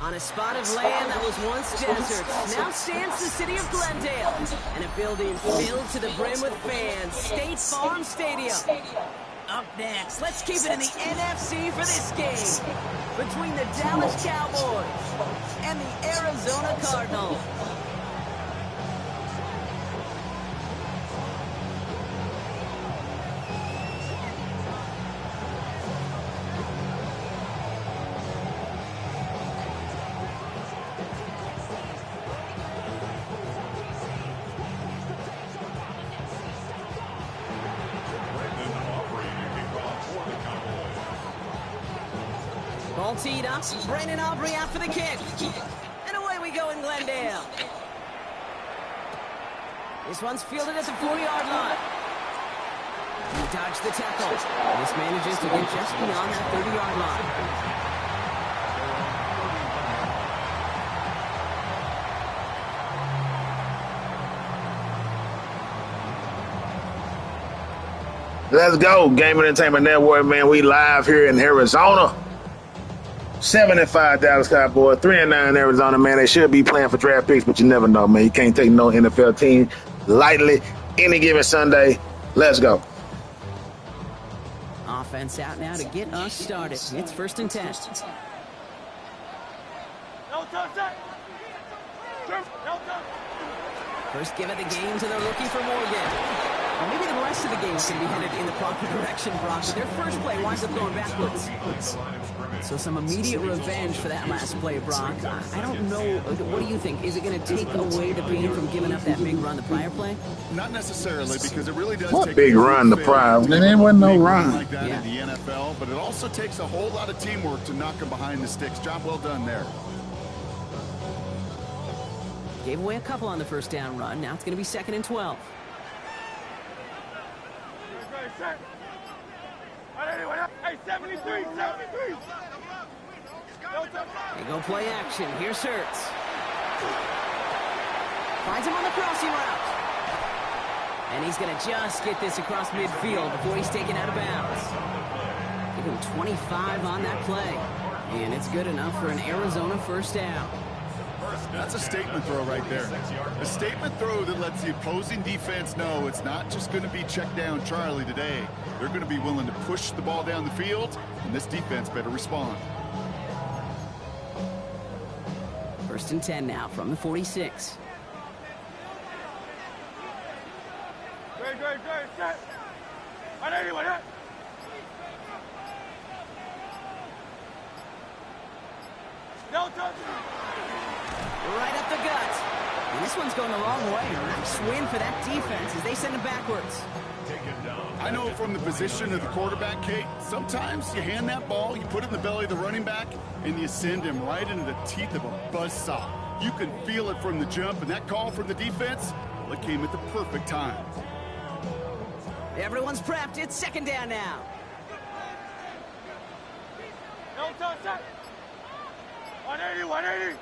On a spot of land that was once desert, now stands the city of Glendale, and a building filled to the brim with fans, State Farm Stadium. Up next, let's keep it in the NFC for this game between the Dallas Cowboys and the Arizona Cardinals. Ball teed up, Brandon Aubrey out for the kick. And away we go in Glendale. This one's fielded at the 40-yard line. He dodged the tackle. This manages to get just beyond that 30-yard line. Let's go, Game Entertainment Network, man. We live here in Arizona. 7-5 Dallas Cowboys, 3-9 Arizona, man. They should be playing for draft picks, but you never know, man. You can't take no NFL team lightly any given Sunday. Let's go. Offense out now to get us started. It's 1st and 10. First give of the game to the rookie for Morgan. Well, maybe the rest of the game is going to be headed in the proper direction, Brock, but their first play winds up going backwards. So some immediate revenge for that last play, Brock. I don't know. What do you think? Is it going to take away the pain from giving up that big run the prior play? Not necessarily, because it really does what take big run the prior? There wasn't no run. Like that in the NFL, but it also takes a whole lot of teamwork to knock them behind the sticks. Job well done there. Gave away a couple on the first down run. Now it's going to be 2nd and 12. Hey, 73. They go play action. Here's Hurts. Finds him on the crossing route. And he's going to just get this across midfield before he's taken out of bounds. Give him 25 on that play. And it's good enough for an Arizona first down. That's a statement throw right there. A statement throw that lets the opposing defense know it's not just going to be check down Charlie today. They're going to be willing to push the ball down the field, and this defense better respond. 1st and 10 now from the 46. Great. Set. On anyone, hit. No touch. Right up the gut. And this one's going the wrong way. Nice win for that defense as they send him backwards. I know from the position of the quarterback, Kate, sometimes you hand that ball, you put it in the belly of the running back, and you send him right into the teeth of a buzzsaw. You can feel it from the jump, and that call from the defense, well, it came at the perfect time. Everyone's prepped. It's 2nd down now. No touch. Set. 180.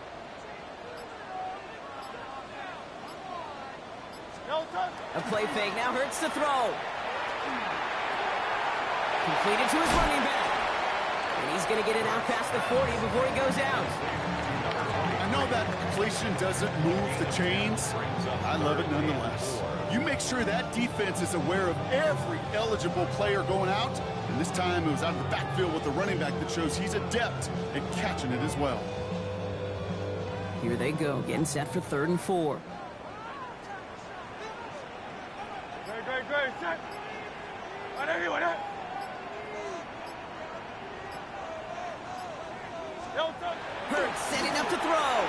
A play fake now hurts the throw. Completed to his running back. And he's going to get it out past the 40 before he goes out. I know that completion doesn't move the chains. I love it nonetheless. You make sure that defense is aware of every eligible player going out. And this time it was out of the backfield with the running back that shows he's adept at catching it as well. Here they go, getting set for 3rd and 4. Great. Set. On anyone, hit. No touch. Hurts setting up to throw.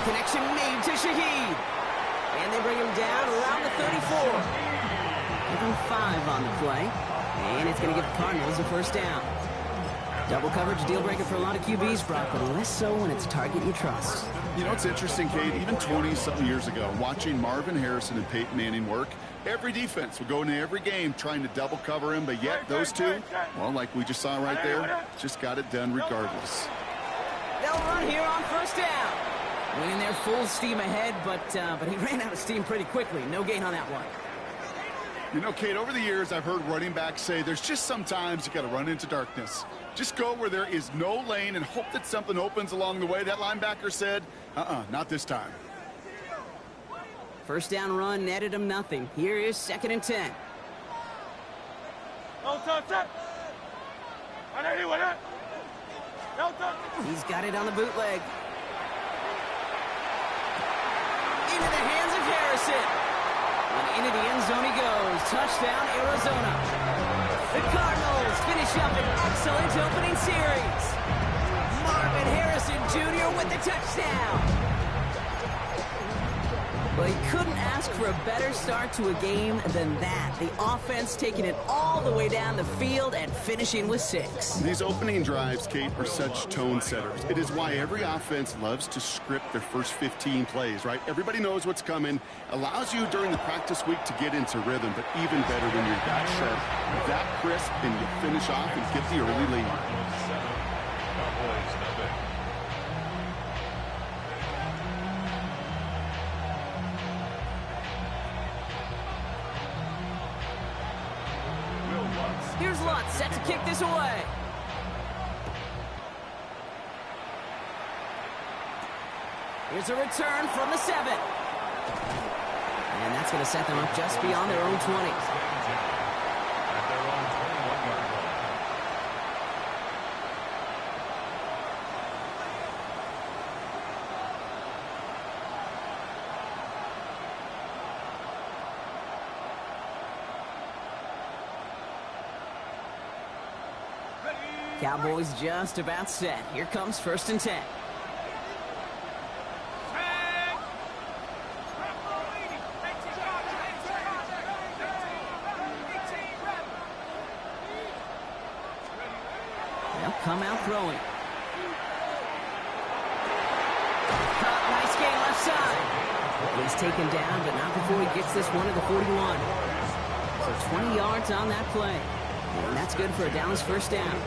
Connection made to Shaheed. And they bring him down around the 34. Give him 5 on the play. And it's going to give the Cardinals a first down. Double coverage, deal breaker for a lot of QBs, Brock, but less so when it's a target you trust. You know, it's interesting, Kate, even 20-something years ago, watching Marvin Harrison and Peyton Manning work, every defense would go into every game trying to double cover him, but yet those two, well, like we just saw right there, just got it done regardless. They'll run here on first down. Winning there full steam ahead, but he ran out of steam pretty quickly. No gain on that one. You know, Kate, over the years, I've heard running backs say there's just sometimes you got to run into darkness. Just go where there is no lane and hope that something opens along the way. That linebacker said, not this time. First down run netted him nothing. Here is 2nd and 10. He's got it on the bootleg. Into the hands of Harrison. And into the end zone he goes. Touchdown, Arizona. The Cardinals finish up an excellent opening series. Marvin Harrison Jr. with the touchdown. Well, he couldn't ask for a better start to a game than that. The offense taking it all the way down the field and finishing with 6. These opening drives, Kate, are such tone setters. It is why every offense loves to script their first 15 plays, right? Everybody knows what's coming. Allows you during the practice week to get into rhythm, but even better when you're that sharp, that crisp, and you finish off and get the early lead. Here's Lutz set to kick this away. Here's a return from the 7. And that's going to set them up just beyond their own 20. Cowboys just about set. Here comes 1st and 10. They'll come out throwing. Caught, nice gain left side. He's taken down, but not before he gets this one to the 41. So 20 yards on that play. And that's good for a Dallas first down.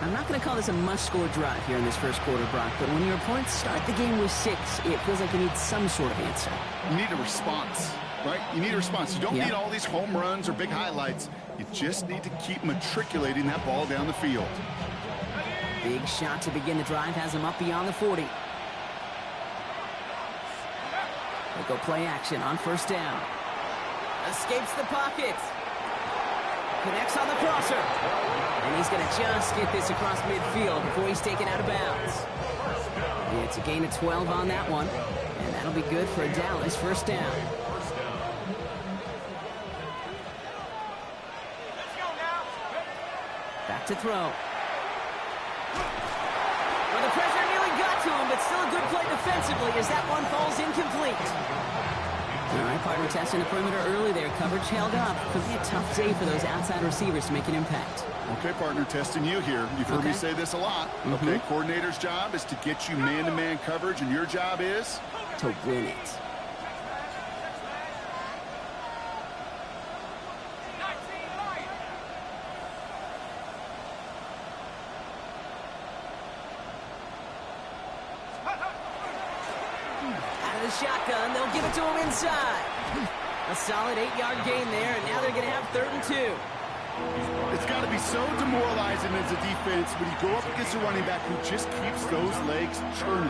I'm not going to call this a must-score drive here in this first quarter, Brock, but when your opponents start the game with 6, it feels like you need some sort of answer. You need a response, right? You need a response. You don't need all these home runs or big highlights. You just need to keep matriculating that ball down the field. Big shot to begin the drive has him up beyond the 40. They go play action on 1st down. Escapes the pocket. Connects on the crosser. And he's going to just get this across midfield before he's taken out of bounds. And it's a gain of 12 on that one. And that'll be good for a Dallas first down. Back to throw. Well, the pressure nearly got to him, but still a good play defensively as that one falls incomplete. All right, partner testing the perimeter early there. Coverage held up. Could be a tough day for those outside receivers to make an impact. Okay, partner, testing you here. You've heard me say this a lot. Okay, coordinator's job is to get you man-to-man coverage, and your job is? To win it. Shotgun, they'll give it to him inside. A solid 8-yard gain there, and now they're going to have 3rd and 2. It's got to be so demoralizing as a defense when you go up against a running back who just keeps those legs churning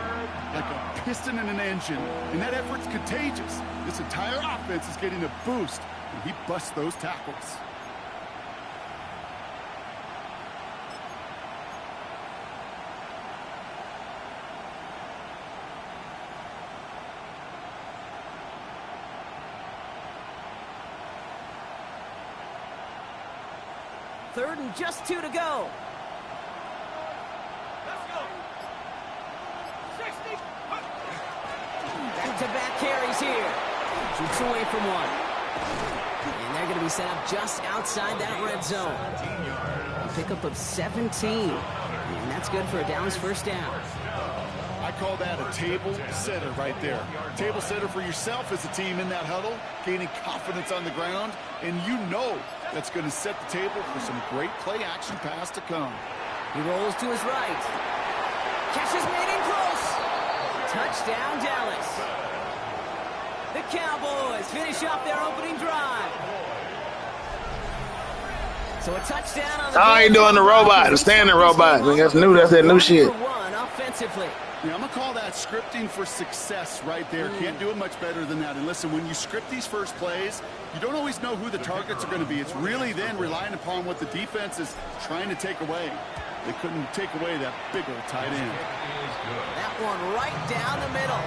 like a piston in an engine, and that effort's contagious. This entire offense is getting a boost when he busts those tackles. Third and just 2 to go. Let's go. 60. Back-to-back carries here. Shoots away from one. And they're going to be set up just outside that red zone. A pickup of 17. And that's good for a Dallas first down. I call that a table setter right there. Table setter for yourself as a team in that huddle, gaining confidence on the ground, and you know that's going to set the table for some great play-action pass to come. He rolls to his right. Catch is made in close. Touchdown, Dallas. The Cowboys finish up their opening drive. So a touchdown on the Oh, he doing the robot, the standing robot. Man, that's new. That's that new shit. One offensively. Yeah, I'm going to call that scripting for success right there. Can't do it much better than that. And listen, when you script these first plays, you don't always know who the targets are going to be. It's really then relying upon what the defense is trying to take away. They couldn't take away that big old tight end. That one right down the middle.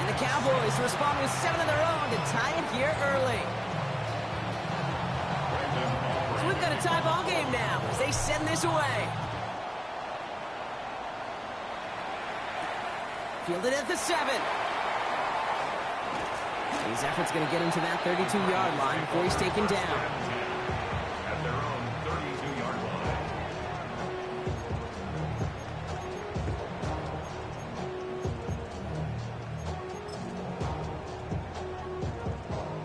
And the Cowboys respond with 7 of their own to tie it here early. So we've got a tie ball game now as they send this away. Fielded at the 7. His effort's going to get him to that 32-yard line before he's taken down. At their own 32-yard line.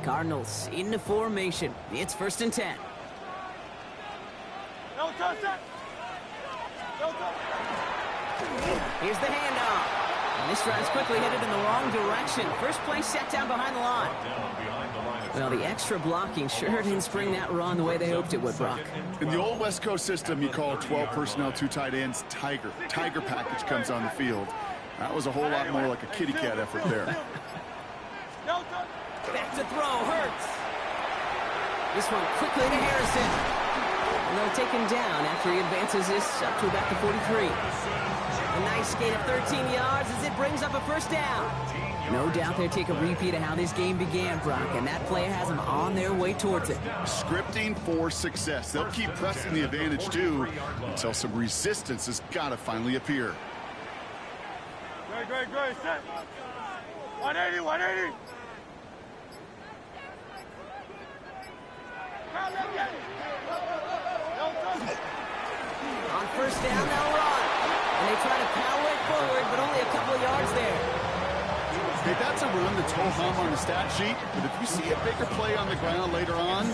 Cardinals into formation. It's 1st and 10. No touch that. No touch. Here's the handoff. And this drive's quickly headed in the wrong direction. First play set down behind the line. Well, the extra blocking sure didn't spring that run the way they hoped it would, Brock. In the old West Coast system, you call 12 personnel, 2 tight ends, Tiger. Tiger package comes on the field. That was a whole lot more like a kitty cat effort there. No touch. Back to throw, Hurts. This one quickly to Harrison. And they'll take him down after he advances this up to about the 43. A nice gain of 13 yards as it brings up a 1st down. No doubt they'll take a repeat of how this game began, Brock, and that play has them on their way towards it. Scripting for success. They'll keep pressing the advantage, too, until some resistance has got to finally appear. Great, set. 180, 180. No touch. On 1st down, they'll run. And they try to power it forward, but only a couple of yards there. Hey, that's a run that's ho-hum on the stat sheet, but if you see a bigger play on the ground later on,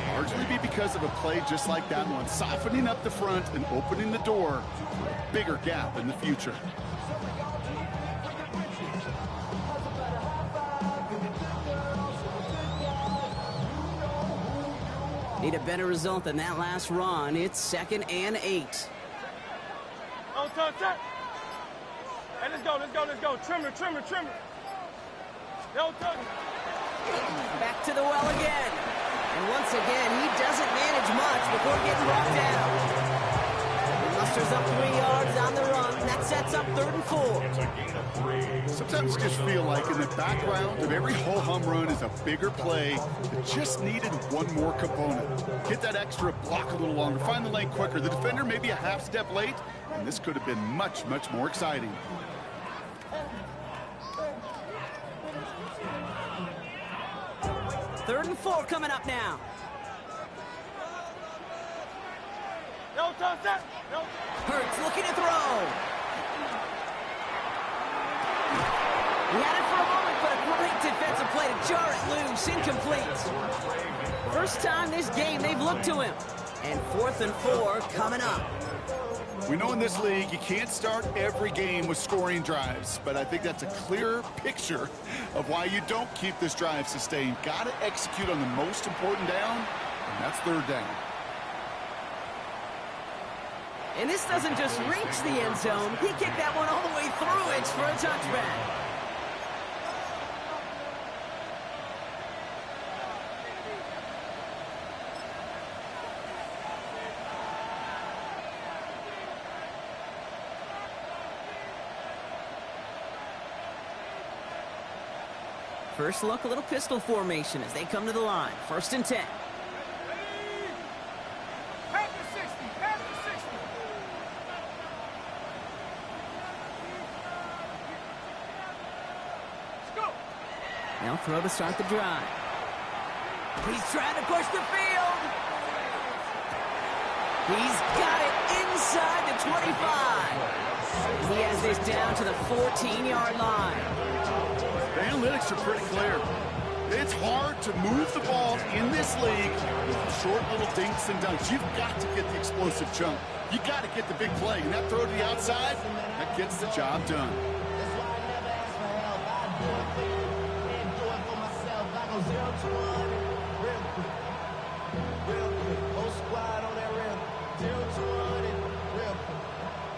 largely be because of a play just like that one, softening up the front and opening the door for a bigger gap in the future. Need a better result than that last run. It's 2nd and 8. No touch that. Hey, let's go. Trimmer. No touch. Back to the well again. And once again, he doesn't manage much before getting brought down. He musters up 3 yards on the run. That sets up 3rd and 4. Sometimes you just feel like in the background of every ho-hum run is a bigger play that just needed one more component. Get that extra block a little longer, find the lane quicker. The defender maybe a half step late, and this could have been much, much more exciting. Third and 4 coming up now. No touch that. No. Hurts looking to throw. He had it for a moment, but a great defensive play to jar it loose. Incomplete. First time this game they've looked to him. And 4th and 4 coming up. We know in this league you can't start every game with scoring drives, but I think that's a clear picture of why you don't keep this drive sustained. Got to execute on the most important down, and that's 3rd down. And this doesn't just reach the end zone. He kicked that one all the way through it for a touchback. First look, a little pistol formation as they come to the line. 1st and 10. Half the 60. Let's go. They'll throw to start the drive. He's trying to push the field. He's got it inside the 25. He has this down to the 14-yard line. The analytics are pretty clear. It's hard to move the ball in this league with short little dinks and dunks. You've got to get the explosive jump. You got to get the big play. And that throw to the outside, that gets the job done. Real quick. Whole squad on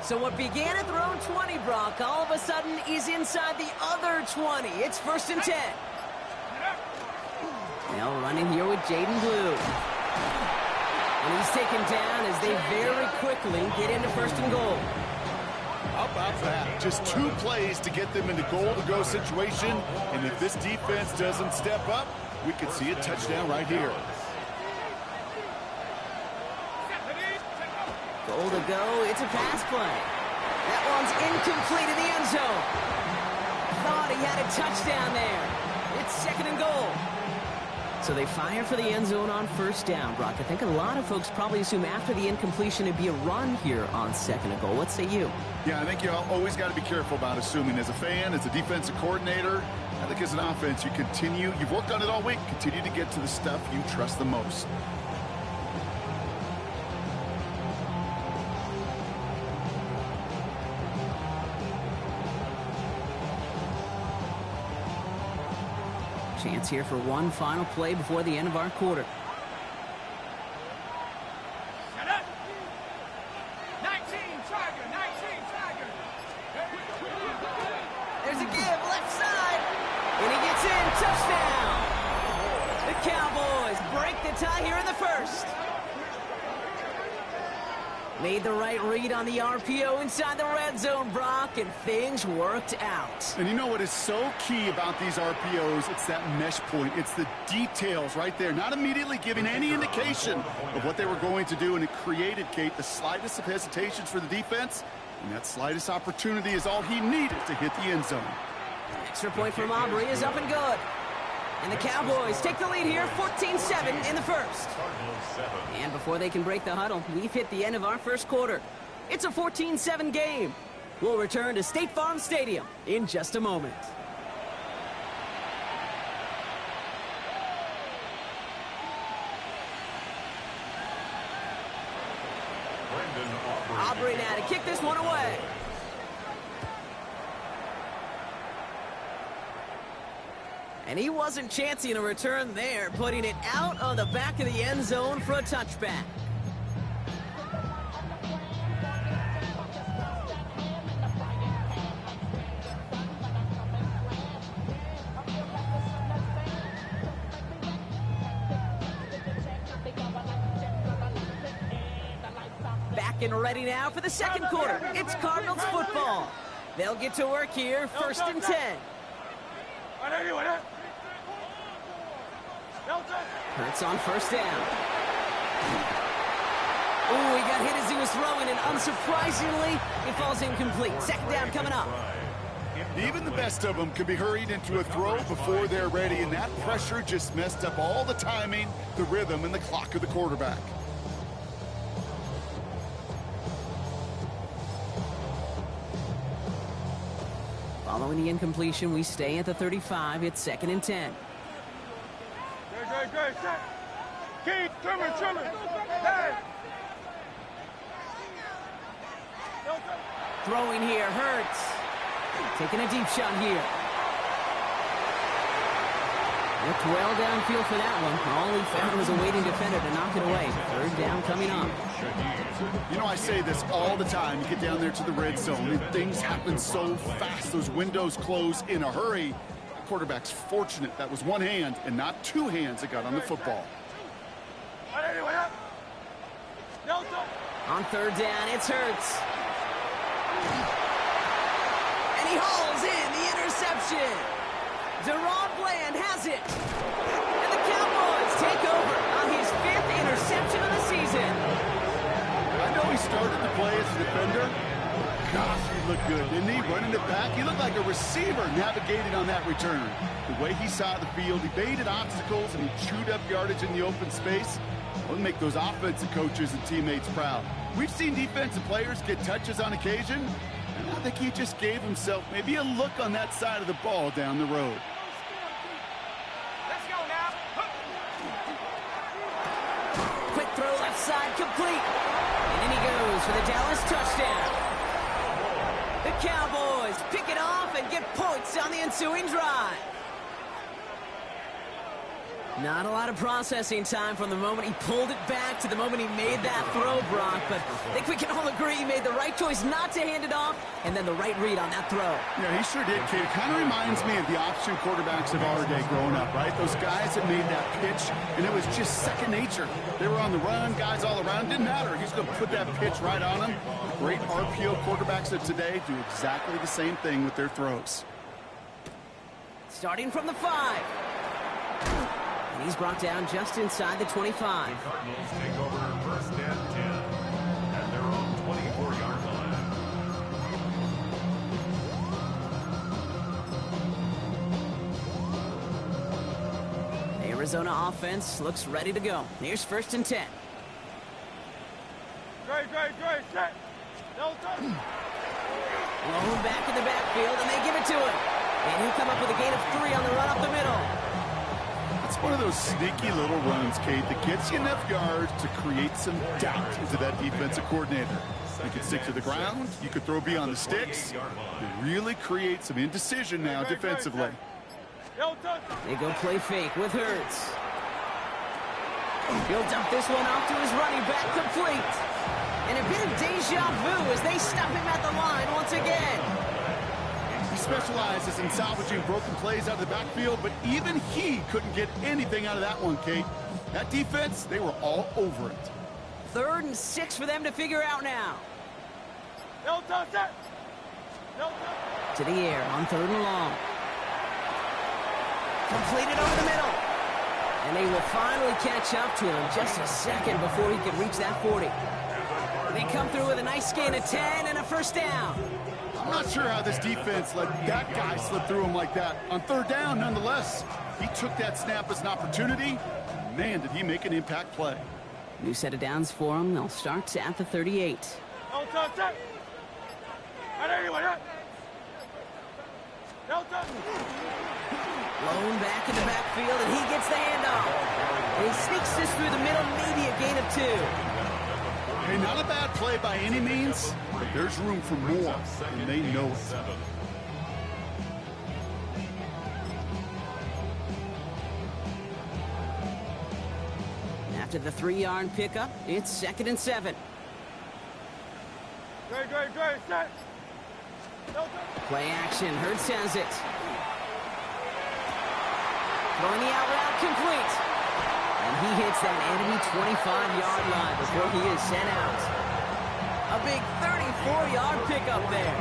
So what began at their own 20, Brock, all of a sudden is inside the other 20. It's 1st and 10. They'll run in here with Jaden Blue. And he's taken down as they very quickly get into 1st and goal. How about that? Just 2 plays to get them into goal-to-go situation. And if this defense doesn't step up, we could see a touchdown right here. Goal to go. It's a pass play. That one's incomplete in the end zone. Thought he had a touchdown there. It's 2nd and goal. So they fire for the end zone on 1st down, Brock. I think a lot of folks probably assume after the incompletion it'd be a run here on 2nd and goal. What say you? Yeah, I think you always got to be careful about assuming. As a fan, as a defensive coordinator, I think as an offense, you've worked on it all week, continue to get to the stuff you trust the most. Chance here for one final play before the end of our quarter. 19, Tiger, 19, Tiger. There's a give, left side. And he gets in, touchdown. The Cowboys break the tie here in the 1st. Made the right read on the RPO inside the red zone, Brock, and things worked out. And you know what is so key about these RPOs? It's that mesh point. It's the details right there. Not immediately giving any indication of what they were going to do, and it created, Kate, the slightest of hesitations for the defense. And that slightest opportunity is all he needed to hit the end zone. Extra point from Aubrey is up and good. And the Cowboys take the lead here, 14-7 in the 1st. And before they can break the huddle, we've hit the end of our 1st quarter. It's a 14-7 game. We'll return to State Farm Stadium in just a moment. Aubrey now to kick this one away. And he wasn't chancing a return there, putting it out on the back of the end zone for a touchback. Back and ready now for the 2nd quarter. It's Cardinals football. They'll get to work here, 1st and 10. Hurts on 1st down. Ooh, he got hit as he was throwing, and unsurprisingly, it falls incomplete. 2nd down coming up. Even the best of them can be hurried into a throw before they're ready, and that pressure just messed up all the timing, the rhythm, and the clock of the quarterback. Following the incompletion, we stay at the 35. It's 2nd and 10. Great, set. Keep, trimmer. Hey. Throwing here, Hurts. Taking a deep shot here. Looked well downfield for that one. All he found was a waiting defender to knock it away. 3rd down coming up. You know, I say this all the time. You get down there to the red zone, and things happen so fast. Those windows close in a hurry. The quarterback's fortunate that was one hand and not 2 hands that got on the football. On 3rd down, it's Hurts. And he hauls in the interception. Deron Bland has it. And the Cowboys take over on his 5th interception of the season. I know he started to play as a defender. Gosh, he looked good, didn't he? Running it back. He looked like a receiver navigating on that return. The way he saw the field, he baited obstacles, and he chewed up yardage in the open space. It'll make those offensive coaches and teammates proud. We've seen defensive players get touches on occasion, and I think he just gave himself maybe a look on that side of the ball down the road. Let's go now. Quick throw left side, complete. And in he goes for the Dallas touchdown. The Cowboys pick it off and get points on the ensuing drive. Not a lot of processing time from the moment he pulled it back to the moment he made that throw, Brock. But I think we can all agree he made the right choice not to hand it off, and then the right read on that throw. Yeah, he sure did, Kate. It kind of reminds me of the option quarterbacks of our day growing up, right? Those guys that made that pitch, and it was just second nature. They were on the run, guys all around. Didn't matter. He's going to put that pitch right on them. Great RPO quarterbacks of today do exactly the same thing with their throws. Starting from the 5. And he's brought down just inside the 25. The Cardinals take over first and 10 at their own 24-yard line. Arizona offense looks ready to go. Here's first and 10. Great, set. No touch. Blown back in the backfield, and they give it to him. And he'll come up with a gain of 3 on the run up the middle. It's one of those sneaky little runs, Kate, that gets you enough yards to create some doubt into that defensive coordinator. You can stick to the ground. You could throw beyond the sticks. It really creates some indecision now defensively. They go play fake with Hurts. He'll dump this one off to his running back, complete. And a bit of deja vu as they stop him at the line once again. He specializes in salvaging broken plays out of the backfield, but even he couldn't get anything out of that one, Kate. That defense, they were all over it. 3rd and 6 for them to figure out now. No touch, set. No touch. To the air on 3rd and long. Completed over the middle. And they will finally catch up to him just a second before he can reach that 40. They come through with a nice gain of 10 and a first down. I'm not sure how this defense let that guy slip through him like that. On 3rd down, nonetheless, he took that snap as an opportunity. Man, did he make an impact play. New set of downs for them. They'll start at the 38. No touch, set. No touch. Blown back in the backfield, and he gets the handoff. And he sneaks this through the middle, maybe a gain of 2. Hey, not a bad play by any means, but there's room for more, and they know it. After the 3-yard pickup, it's 2nd and 7. Great, set. No touch. Play action, Hurts has it. Throwing the out route, complete. And he hits that enemy 25-yard line before he is sent out. A big 34-yard pickup there.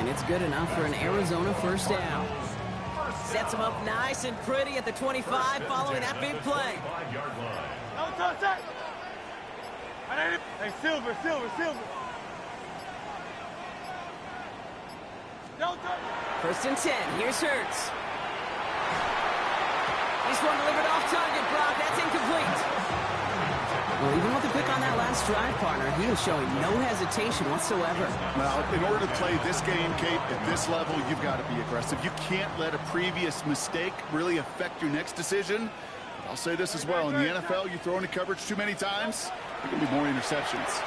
And it's good enough for an Arizona first down. Sets him up nice and pretty at the 25 following that big play. No touch, set. Hey, Silver. No touch. First and 10, here's Hurts. This one delivered off target, Brock. That's incomplete. Well, even with the pick on that last drive, partner, he was showing no hesitation whatsoever. Well, in order to play this game, Kate, at this level, you've got to be aggressive. You can't let a previous mistake really affect your next decision. I'll say this as well. In the NFL, you throw into coverage too many times, there can be more interceptions.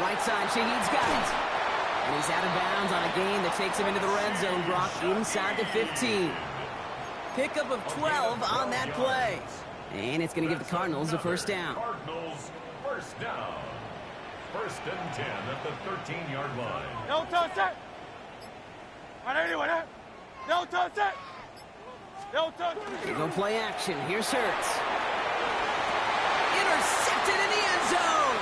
Right side, Shaheed's got it. And he's out of bounds on a gain that takes him into the red zone, Brock, inside the 15. Pickup of 12 on that play. And it's going to give the Cardinals a first down. Cardinals first down. 1st and 10 at the 13-yard line. No touch, set. No touch, set. No touch. They go play action. Here's Hurts. Intercepted in the end zone.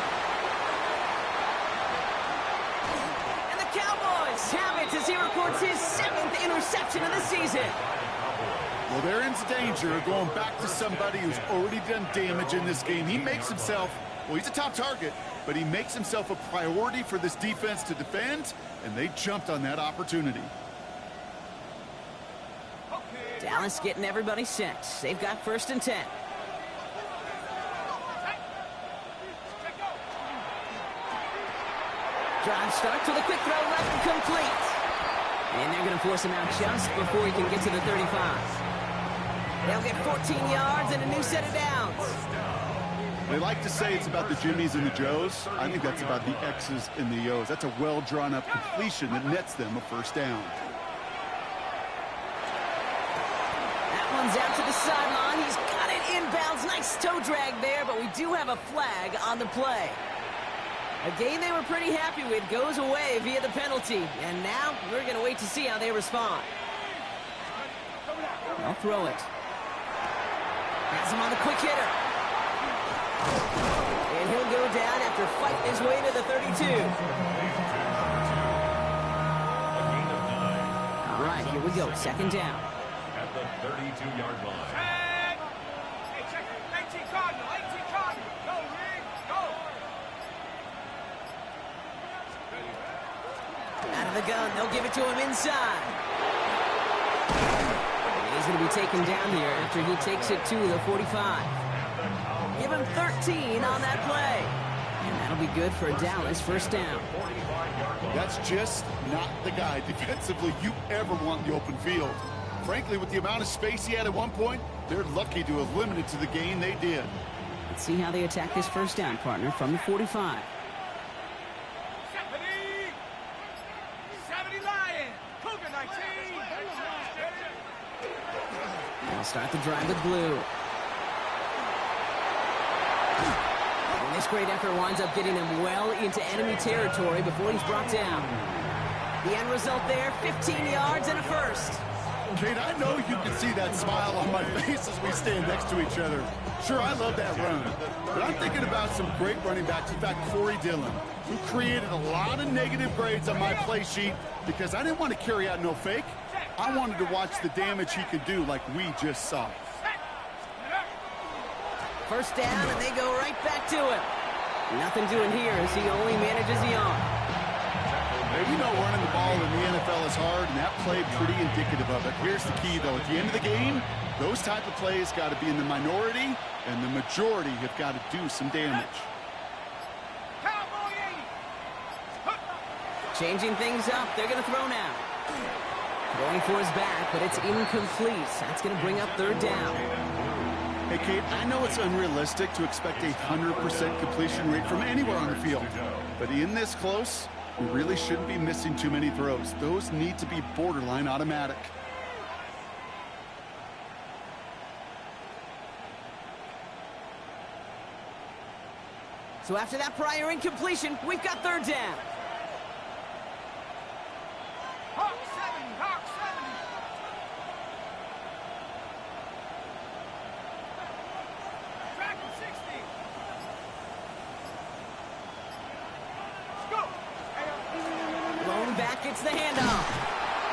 And the Cowboys have it as he records his 7th interception of the season. Well, they're in danger of going back to somebody who's already done damage in this game. He makes himself, well, he's a top target, but he makes himself a priority for this defense to defend, and they jumped on that opportunity. Dallas getting everybody set. They've got 1st and 10. Drive starts with a quick throw left complete. And they're going to force him out just before he can get to the 35. They'll get 14 yards and a new set of downs. They like to say it's about the Jimmies and the Joes. I think that's about the X's and the O's. That's a well-drawn-up completion that nets them a first down. That One's out to the sideline. He's got it inbounds. Nice toe drag there, but we do have a flag on the play. A game they were pretty happy with goes away via the penalty. And now we're going to wait to see how they respond. They'll throw it. Has him on the quick hitter. And he'll go down after fighting his way to the 32. All right, here we go. Second down. At the 32-yard line. Hey, check it. 18 Cardinal. 18 Cardinal. Go, Reed. Go. Out of the gun. They'll give it to him inside. And he's going to be taken down here after he takes it to the 45. Give him 13 on that play. And that'll be good for Dallas first down. That's just not the guy defensively you ever want in the open field. Frankly, with the amount of space he had at one point, they're lucky to have limited to the gain they did. Let's see how they attack this first down, partner, from the 45. 70 Lion. Cougar 19. They'll start the drive with blue. And this great effort winds up getting him well into enemy territory before he's brought down. The end result there, 15 yards and a first. Kate, I know you can see that smile on my face as we stand next to each other. Sure, I love that run, but I'm thinking about some great running backs. In fact, Corey Dillon, who created a lot of negative grades on my play sheet because I didn't want to carry out no fake. I wanted to watch the damage he could do like we just saw. First down, and they go right back to him. Nothing doing here as he only manages the arm. You know running the ball in the NFL is hard, and that play pretty indicative of it. Here's the key, though. At the end of the game, those type of plays got to be in the minority, and the majority have got to do some damage. Changing things up. They're going to throw now. Going for his back, but it's incomplete. That's going to bring up third down. Hey, Kate, I know it's unrealistic to expect a 100% completion rate from anywhere on the field, but in this close, we really shouldn't be missing too many throws. Those need to be borderline automatic. So after that prior incompletion, we've got third down. Hawk 70. Hawk 70. Track him 60. Let's go. Blown back, it's the handoff.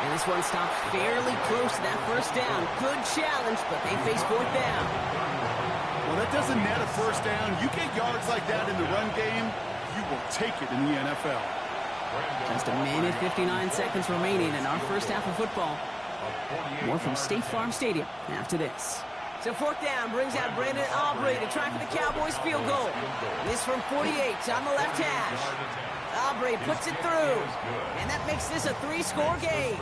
And this one stops fairly close to that first down. Good challenge, but they face fourth down. Well, that doesn't net a first down. You get yards like that in the run game, you will take it in the NFL. Just a minute, 59 seconds remaining in our first half of football. More from State Farm Stadium after this. So fourth down brings out Brandon Aubrey to try for the Cowboys field goal. This from 48 on the left hash. Aubrey puts it through, and that makes this a 3-score game.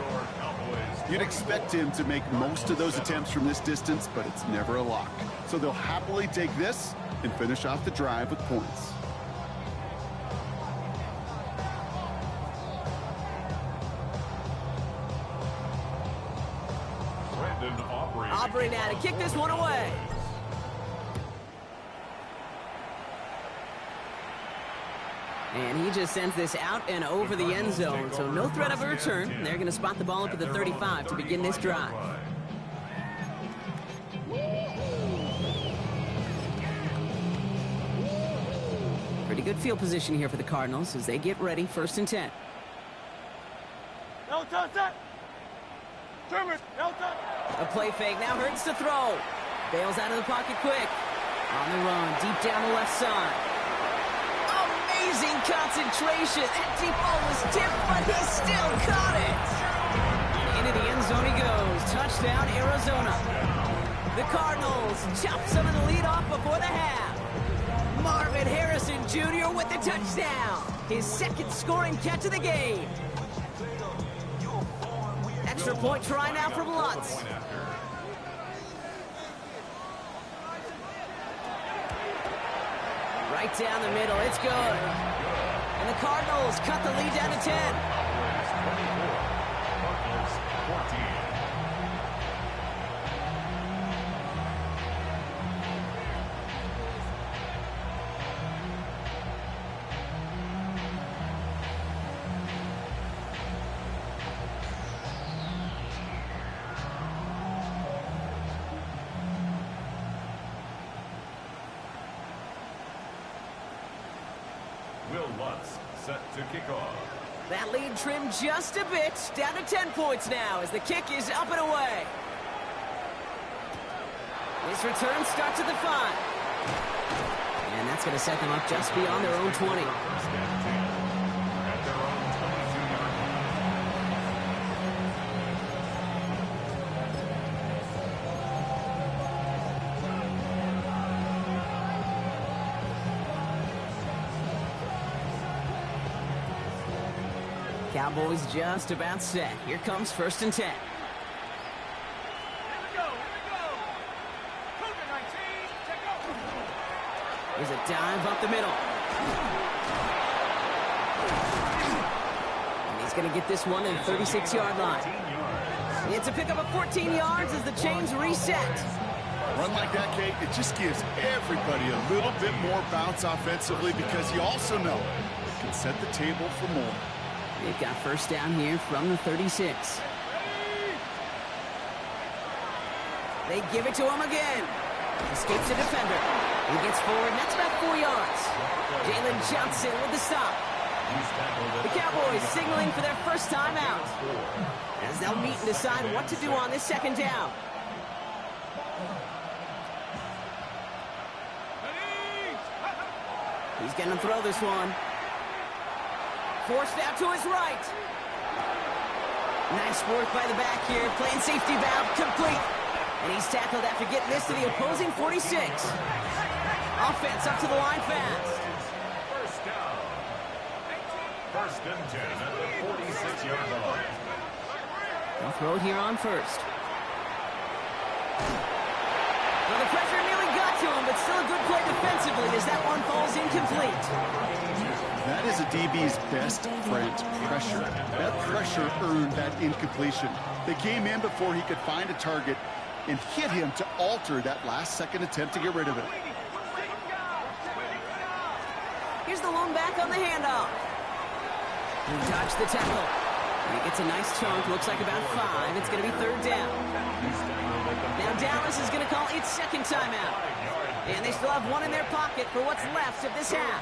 You'd expect him to make most of those attempts from this distance, but it's never a lock. So they'll happily take this and finish off the drive with points. Aubrey now to kick this one away. And he just sends this out and over the end zone, so no threat of a return. They're going to spot the ball up at the 35 to begin this drive. Pretty good field position here for the Cardinals as they get ready, 1st and 10. No touch that. Trimmer. No touch. A play fake now hurts to throw. Bails out of the pocket quick. On the run, deep down the left side. Amazing concentration. That deep ball was tipped, but he still caught it. Into the end zone he goes. Touchdown, Arizona. The Cardinals chop some of the lead off before the half. Marvin Harrison Jr. with the touchdown. His second scoring catch of the game. Extra point try now from Lutz. Right down the middle, it's good. And the Cardinals cut the lead down to 10. set to kick off. That lead trimmed just a bit. Down to 10 points now as the kick is up and away. This return starts at the 5. And that's going to set them up just beyond their own 20. First and 10 at their own 22-yard line. Cowboys just about set. Here comes 1st and 10. Here we go. Cougar 19, take over. There's a dive up the middle. And he's going to get this one in the 36-yard line. 14 yards. It's a pickup of 14 yards as the chains reset. A run like that, Kate, it just gives everybody a little bit more bounce offensively because you also know it can set the table for more. They've got first down here from the 36. They give it to him again. Escapes the defender. He gets forward, and that's about 4 yards. Jalen Johnson with the stop. The Cowboys signaling for their first time out, as they'll meet and decide what to do on this 2nd down. He's going to throw this one. Forced out to his right. Nice work by the back here. Playing safety valve complete. And he's tackled after getting this to the opposing 46. Offense up to the line fast. First down. First and 10 at the 46-yard line. They'll throw it here on 1st. Well, the pressure nearly got to him, but still a good play defensively as that one falls incomplete. That is a DB's best friend, pressure. That pressure earned that incompletion. They came in before he could find a target and hit him to alter that last-second attempt to get rid of it. Here's the lone back on the handoff. He dodged the tackle. And he gets a nice chunk, looks like about 5. It's going to be 3rd down. Now Dallas is going to call its 2nd timeout. And they still have one in their pocket for what's left of this half.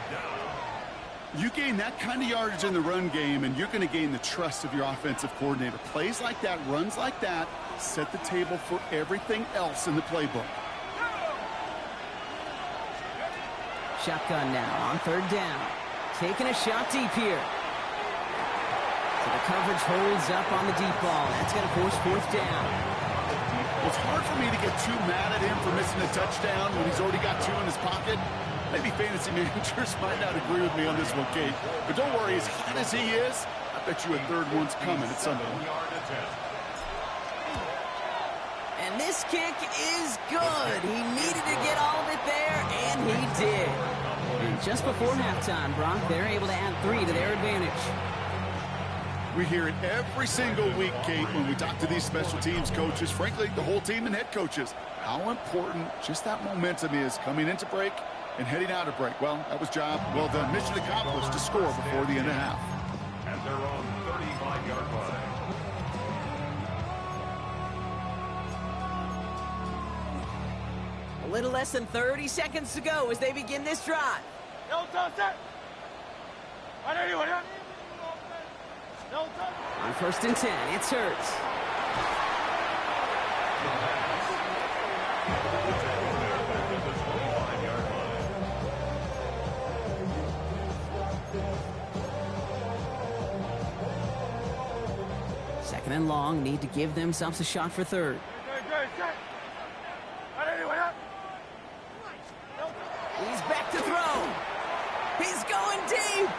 You gain that kind of yardage in the run game, and you're going to gain the trust of your offensive coordinator. Plays like that, runs like that, set the table for everything else in the playbook. Shotgun now on 3rd down. Taking a shot deep here. So the coverage holds up on the deep ball. That's going to force 4th down. It's hard for me to get too mad at him for missing a touchdown when he's already got 2 in his pocket. Maybe fantasy managers might not agree with me on this one, Kate. But don't worry, as hot as he is, I bet you a 3rd one's coming at some point. And this kick is good. He needed to get all of it there, and he did. And just before halftime, Brock, they're able to add 3 to their advantage. We hear it every single week, Kate, when we talk to these special teams coaches, frankly, the whole team and head coaches, how important just that momentum is coming into break and heading out of break. Well, that was job well done. Mission accomplished to score before the end of half. At their own 35-yard line. A little less than 30 seconds to go as they begin this drive. On 1st and 10, it's Hurts. Second and long, need to give themselves a shot for 3rd. He's back to throw. He's going deep.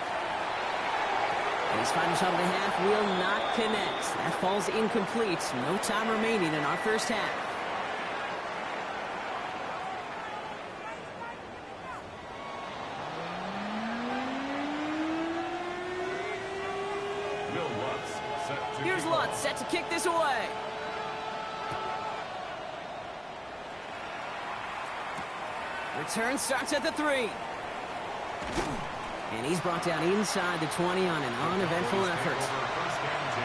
And his final shot of the half will not connect. That falls incomplete. No time remaining in our first half. Here's Lutz set to kick this away. Return starts at the 3. And he's brought down inside the 20 on an uneventful effort. First and 10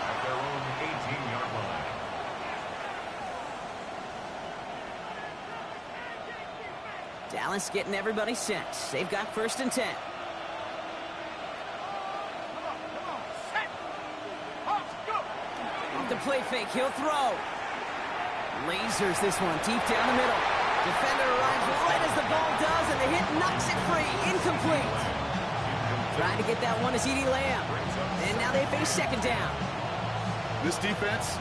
at their own 18-yard line. Dallas getting everybody set. They've got 1st and 10. the play fake. He'll throw. Lasers this one deep down the middle. Defender arrives right as the ball does, and the hit knocks it free. Incomplete. Trying to get that one is CeeDee Lamb. And now they face second down. This defense,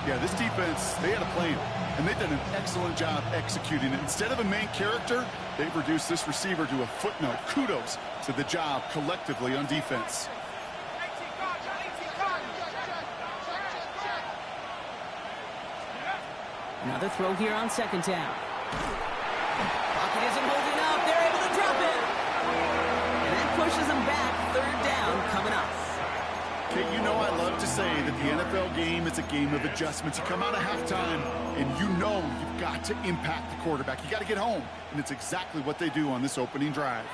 they had a plan, and they've done an excellent job executing it. Instead of a main character, they've reduced this receiver to a footnote. Kudos to the job collectively on defense. Another throw here on second down. Pocket isn't holding up. They're able to drop it. And that pushes them back. Third down coming up. Kate, you know I love to say that the NFL game is a game of adjustments. You come out of halftime, and you know you've got to impact the quarterback. You got to get home, and it's exactly what they do on this opening drive.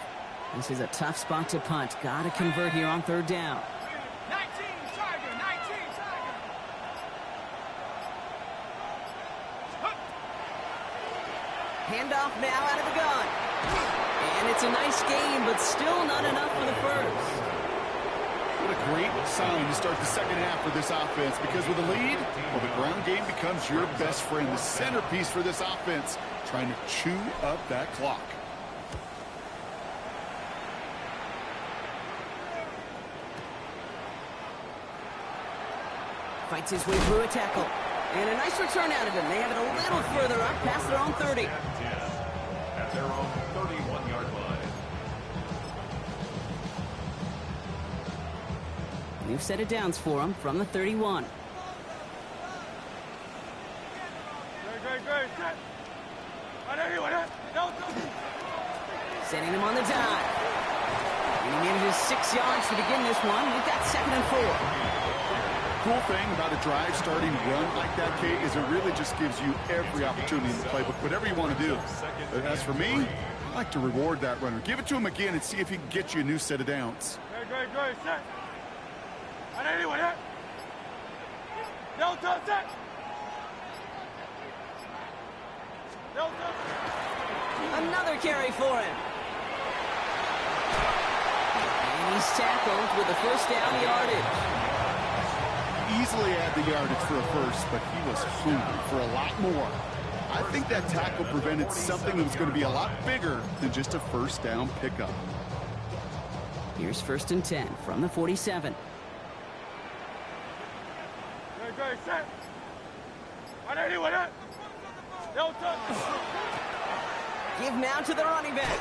This is a tough spot to punt. Got to convert here on third down. 19 Tiger, 19 Tiger. Handoff now out of the gun. And it's a nice game, but still not enough for the first. What a great sign to start the second half for this offense, because with a lead, well, the ground game becomes your best friend, the centerpiece for this offense, trying to chew up that clock. Fights his way through a tackle. And a nice return out of him. They have it a little further up past their own 30. At their own 31-yard line. New set of downs for him from the 31. Great. Sending him on the dive. He manages 6 yards to begin this one. We've got 2nd and 4. Cool thing about a drive starting run like that, Kate, is it really just gives you every opportunity in the playbook, whatever you want to do. But as for me, I like to reward that runner. Give it to him again and see if he can get you a new set of downs. Great. Set. No touch, set. No touch. Another carry for him. And he's tackled with the first down yardage. Easily had the yardage for a first, but he was hungry for a lot more. I think that tackle prevented something that was going to be a lot bigger than just a first down pickup. Here's 1st and 10 from the 47. Great, set. No touch. Give now to the running back.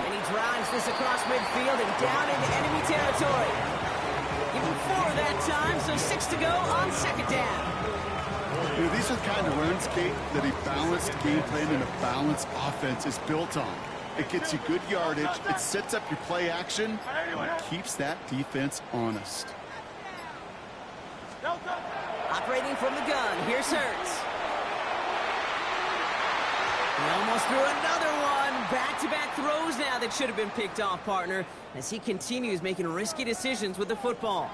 And he drives this across midfield and down into enemy territory. Give him 4 that time, so 6 to go on second down. You know, these are the kind of runs, Kate, that a balanced game plan and a balanced offense is built on. It gets you good yardage, it sets up your play action, and it keeps that defense honest. Operating from the gun, here's Hurts. He almost threw another one. Back-to-back throws now that should have been picked off, partner, as he continues making risky decisions with the football.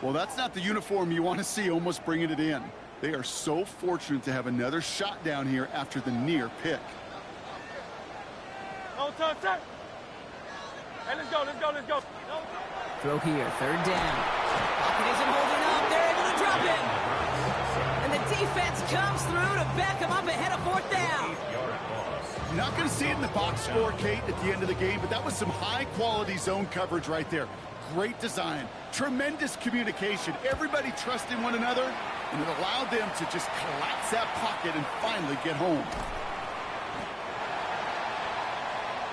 Well, that's not the uniform you want to see almost bringing it in. They are so fortunate to have another shot down here after the near pick. No touch, set. Hey, let's go. Throw here, 3rd down. Pocket isn't holding up. They're able to drop it. And the defense comes through to back him up ahead of 4th down. You're not going to see it in the box score, Kate, at the end of the game, but that was some high-quality zone coverage right there. Great design, tremendous communication. Everybody trusting one another, and it allowed them to just collapse that pocket and finally get home.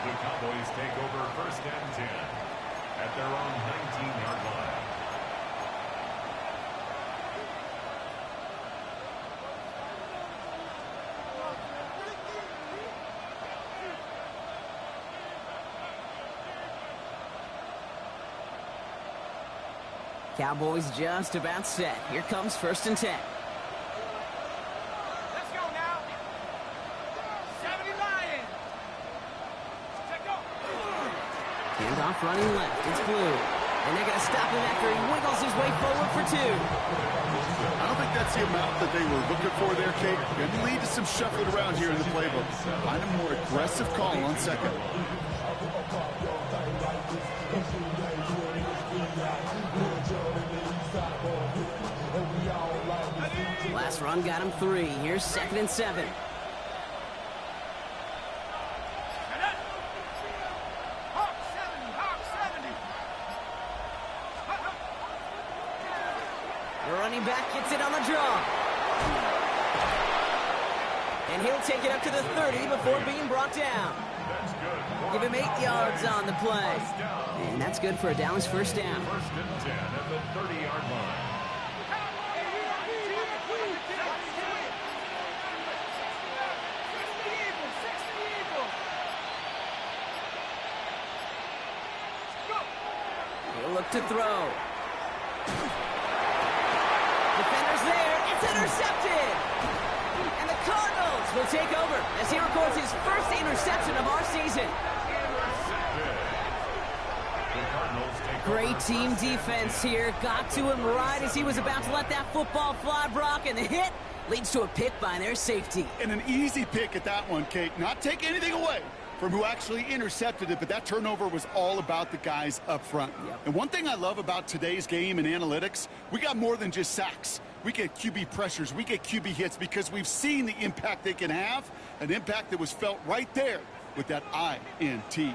The Cowboys take over 1st and 10 at their own 19-yard line. Cowboys just about set. Here comes 1st and 10. Let's go now. 70 Lions. Check go. Handoff running left. It's Blue. And they're going to stop him after he wiggles his way forward for 2. I don't think that's the amount that they were looking for there, Kate. Going to lead to some shuffling around here in the playbook. Find a more aggressive call on second. Ready, Last run got him 3. Here's 2nd and 7. The running back gets it on the draw. And he'll take it up to the 30 before being brought down. Give him 8 yards on the play. And that's good for a Dallas first down. 1st and 10 at the 30-yard line. He'll look to throw. Defender's there. It's intercepted. And the Cardinals will take over as he records his first interception of our season. Great team defense here. Got to him right as he was about to let that football fly, Brock, and the hit leads to a pick by their safety. And an easy pick at that one, Kate. Not take anything away from who actually intercepted it, but that turnover was all about the guys up front. Yep. And one thing I love about today's game and analytics, we got more than just sacks. We get QB pressures, we get QB hits because we've seen the impact they can have, an impact that was felt right there with that INT.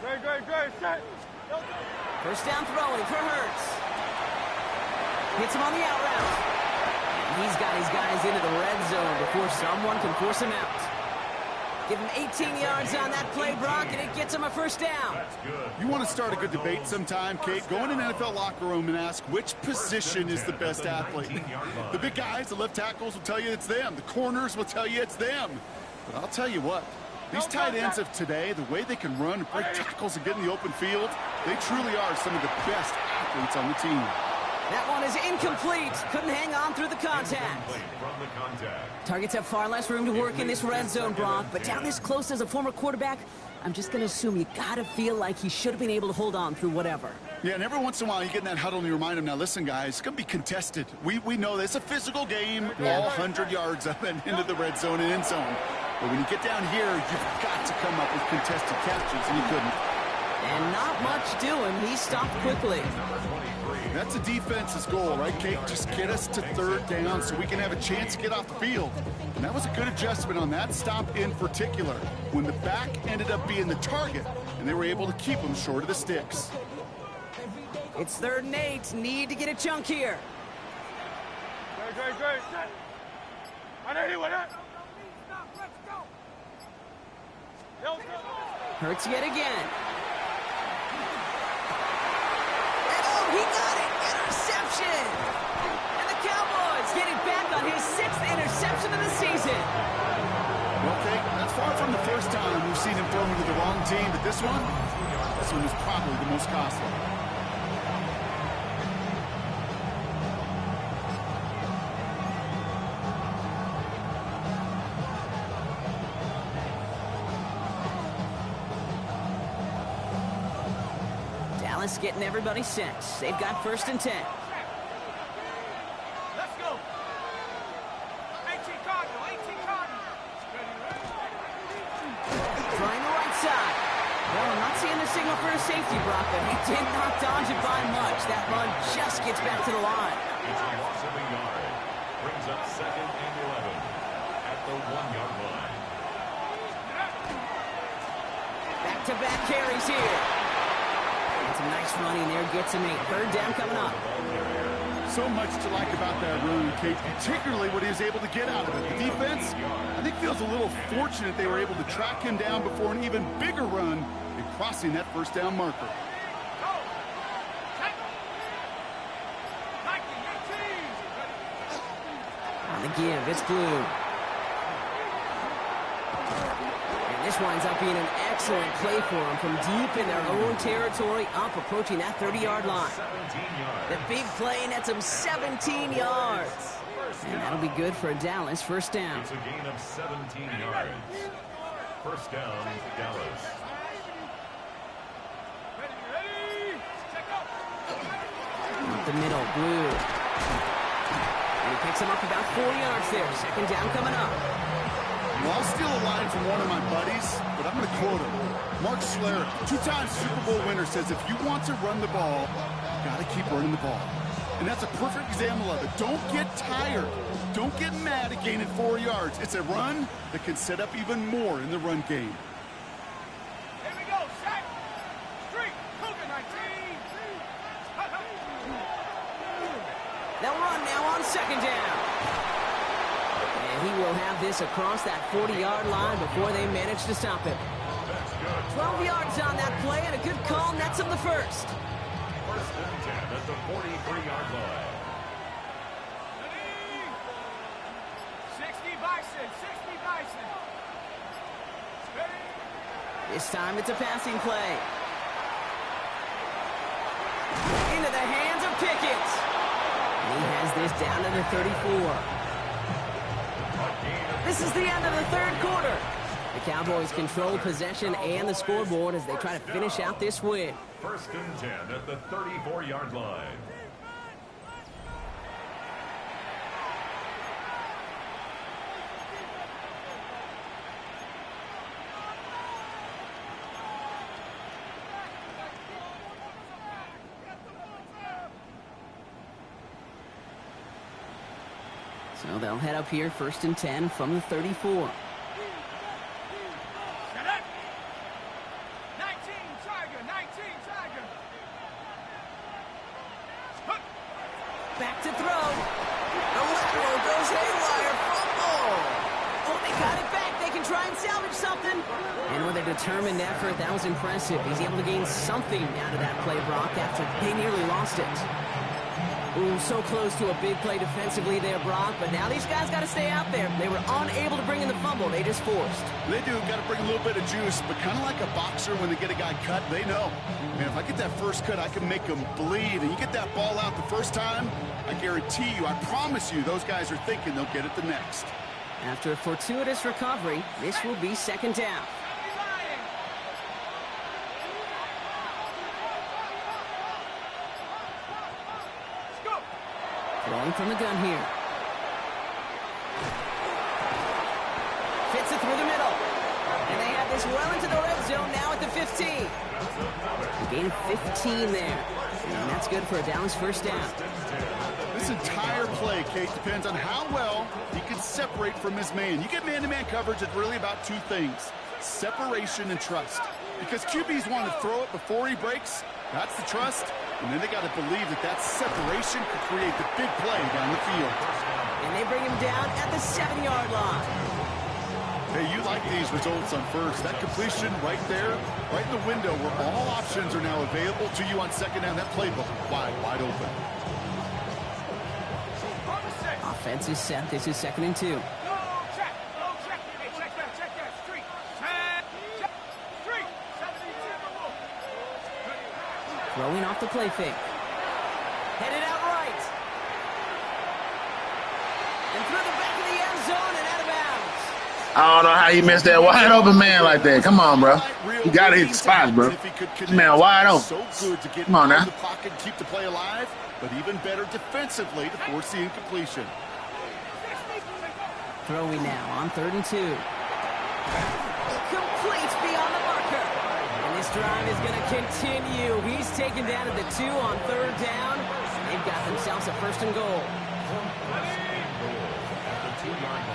Great, set. First down throwing for Hurts. Hits him on the out route. And he's got his guys into the red zone before someone can force him out. Give him 18 yards on that play, Brock, and it gets him a first down. You want to start a good debate sometime, Kate? Go in an NFL locker room and ask which position is the best athlete. The big guys, the left tackles will tell you it's them. The corners will tell you it's them. But I'll tell you what, these tight ends of today, the way they can run, break tackles, and get in the open field, they truly are some of the best athletes on the team. That one is incomplete. Couldn't hang on through the contact. Targets have far less room to work in this red zone, Brock, but down this close as a former quarterback, I'm just going to assume you got to feel like he should have been able to hold on through whatever. Yeah, and every once in a while you get in that huddle and you remind him, now listen, guys, it's going to be contested. We know this. It's a physical game, all 100 yards up and into the red zone and end zone. But when you get down here, you've got to come up with contested catches, and you couldn't. And not much doing. He stopped quickly. That's a defense's goal, right, Kate? Just get us to 3rd down so we can have a chance to get off the field. And that was a good adjustment on that stop in particular, when the back ended up being the target, and they were able to keep him short of the sticks. It's 3rd and 8. Need to get a chunk here. Great, set. Hurts yet again. He got it! Interception! And the Cowboys getting back on his 6th interception of the season. Well, Kate, that's far from the first time we've seen him throw into the wrong team, but this one is probably the most costly. Dallas getting everybody set. They've got 1st and 10. Let's go. 18 Cardinals. Trying the right side. Well, I'm not seeing the signal for a safety, Brock, but he did not dodge it by much. That run just gets back to the line. It's a loss of a yard. Brings up 2nd and 11 at the 1-yard line. Back-to-back carries here. Some nice running there, gets him 8. 3rd down coming up. So much to like about that run, Kate, particularly what he was able to get out of it. The defense, I think, feels a little fortunate they were able to track him down before an even bigger run and crossing that 1st down marker. On the give, it's Blue. This winds up being an excellent play for them from deep in their own territory, up approaching that 30-yard line. The big play nets them 17 yards. And that'll be good for a Dallas 1st down. It's a gain of 17 yards. 1st down, Dallas. Up the middle, Blue. And he picks him up about 4 yards there. 2nd down coming up. Well, I'll steal a line from one of my buddies, but I'm going to quote him. Mark Schlereth, 2-time Super Bowl winner, says if you want to run the ball, you got to keep running the ball. And that's a perfect example of it. Don't get tired. Don't get mad at gaining 4 yards. It's a run that can set up even more in the run game. Here we go, set. Street, Cougar 19. They'll run now on second down. And he will have this across that 40-yard line before they manage to stop him. 12 yards on that play, and a good call nets him the first. First and 10 at the 43-yard line. 60 Bison, 60 Bison. This time it's a passing play. Into the hands of Pickett. He has this down to the 34. This is the end of the third quarter. The Cowboys control possession and the scoreboard as they try to finish out this win. First and 10 at the 34-yard line. So they'll head up here, first and 10 from the 34. Back to throw. The lateral goes haywire. Fumble. Oh, they got it back. They can try and salvage something. And with a determined effort, that was impressive. He's able to gain something out of that play, Brock, after they nearly lost it. Ooh, so close to a big play defensively there, Brock, but now these guys got to stay out there. They were unable to bring in the fumble. They just forced. They do. Got to bring a little bit of juice, but kind of like a boxer when they get a guy cut, they know. Man, if I get that first cut, I can make him bleed. And you get that ball out the first time, I guarantee you, I promise you, those guys are thinking they'll get it the next. After a fortuitous recovery, this will be second down. Throwing from the gun here. Fits it through the middle. And they have this well into the red zone now at the 15. A gain of 15 there. And that's good for a Dallas first down. This entire play, Kate, depends on how well he can separate from his man. You get man-to-man coverage, it's really about two things: separation and trust. Because QBs want to throw it before he breaks. That's the trust. And then they got to believe that that separation could create the big play down the field. And they bring him down at the 7-yard line. Hey, you like these results on first. That completion right there, right in the window where all options are now available to you on second down. That playbook wide open. Offense is set. This is 2nd and 2. Check that. Street. Street. 72. Throwing off the play fake. Headed out right. And through the back of the end zone and out of bounds. I don't know how you missed that wide open man like that. Come on, bro. You got to hit the spots, bro. Man, wide open. So good to get Come on now. in the pocket and keep the play alive, but even better defensively to force the incompletion. Throwing now on 3rd and 2. Complete beyond the marker. And this drive is going to continue. He's taken down at the 2 on 3rd down. They've got themselves a 1st and goal. At the 2-yard line.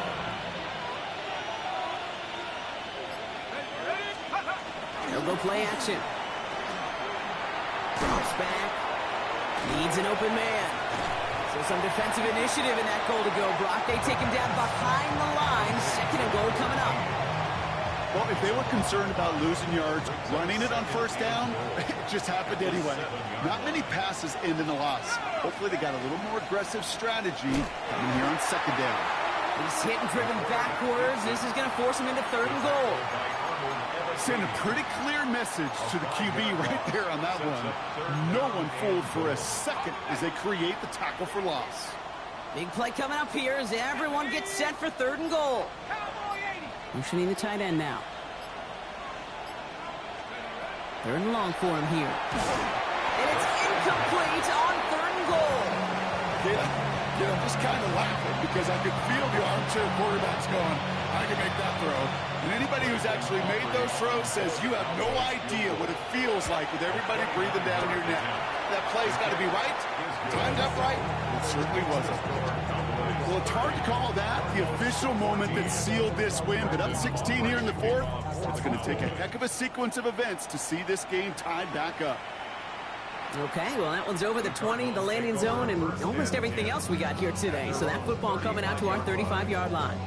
They'll go play action. Drops back. Needs an open man. So some defensive initiative in that goal to go. Brock, they take him down behind the line. 2nd and goal coming up. Well, if they were concerned about losing yards, running it on first down, it just happened anyway. Not many passes end in a loss. Hopefully they got a little more aggressive strategy coming here on second down. He's hit and driven backwards. This is going to force him into 3rd and goal. Send a pretty clear message to the QB right there on that one. No one fooled for a second as they create the tackle for loss. Big play coming up here as everyone gets set for 3rd and goal. Motioning the tight end now. 3rd and long for him here. And it's incomplete on 3rd and goal. Yeah, I'm just kind of laughing because I could feel the armchair quarterbacks going, I can make that throw. And anybody who's actually made those throws says you have no idea what it feels like with everybody breathing down your neck. That play's got to be right, Timed up right? It certainly wasn't. Well, it's hard to call that the official moment that sealed this win, but up 16 here in the fourth, it's going to take a heck of a sequence of events to see this game tied back up. Okay, well, that one's over the 20, the landing zone, and almost everything else we got here today. So that football coming out to our 35-yard line.